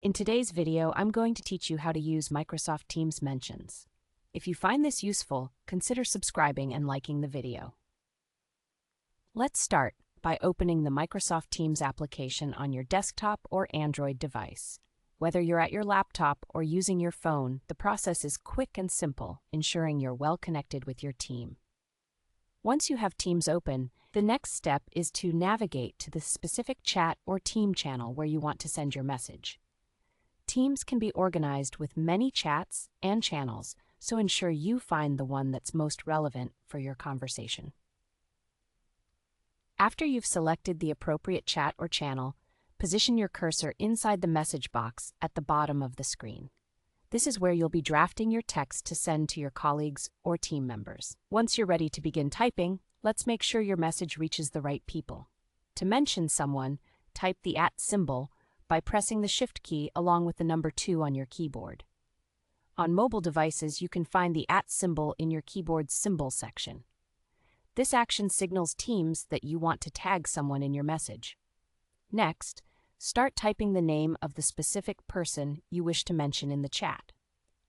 In today's video, I'm going to teach you how to use Microsoft Teams mentions. If you find this useful, consider subscribing and liking the video. Let's start by opening the Microsoft Teams application on your desktop or Android device. Whether you're at your laptop or using your phone, the process is quick and simple, ensuring you're well connected with your team. Once you have Teams open, the next step is to navigate to the specific chat or team channel where you want to send your message. Teams can be organized with many chats and channels, so ensure you find the one that's most relevant for your conversation. After you've selected the appropriate chat or channel, position your cursor inside the message box at the bottom of the screen. This is where you'll be drafting your text to send to your colleagues or team members. Once you're ready to begin typing, let's make sure your message reaches the right people. To mention someone, type the @ symbol by pressing the Shift key along with the number 2 on your keyboard. On mobile devices, you can find the @ symbol in your keyboard's symbol section. This action signals Teams that you want to tag someone in your message. Next, start typing the name of the specific person you wish to mention in the chat.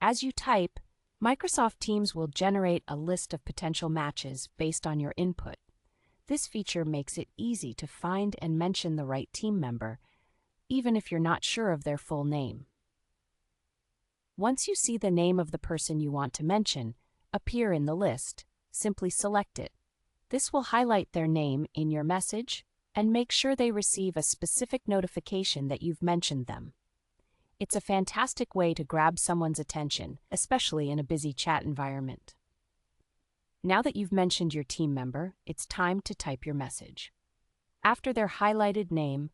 As you type, Microsoft Teams will generate a list of potential matches based on your input. This feature makes it easy to find and mention the right team member, even if you're not sure of their full name. Once you see the name of the person you want to mention appear in the list, simply select it. This will highlight their name in your message and make sure they receive a specific notification that you've mentioned them. It's a fantastic way to grab someone's attention, especially in a busy chat environment. Now that you've mentioned your team member, it's time to type your message. After their highlighted name,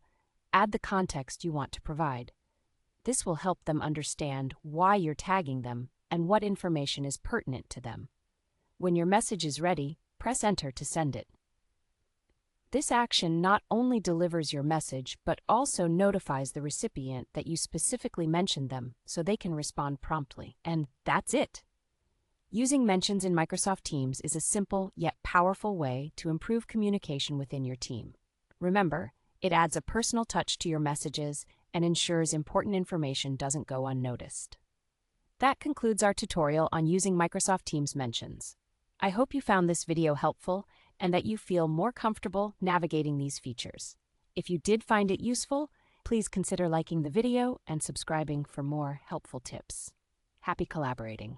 add the context you want to provide. This will help them understand why you're tagging them and what information is pertinent to them. When your message is ready, press Enter to send it. This action not only delivers your message, but also notifies the recipient that you specifically mentioned them so they can respond promptly. And that's it! Using mentions in Microsoft Teams is a simple yet powerful way to improve communication within your team. Remember, it adds a personal touch to your messages and ensures important information doesn't go unnoticed. That concludes our tutorial on using Microsoft Teams mentions. I hope you found this video helpful and that you feel more comfortable navigating these features. If you did find it useful, please consider liking the video and subscribing for more helpful tips. Happy collaborating!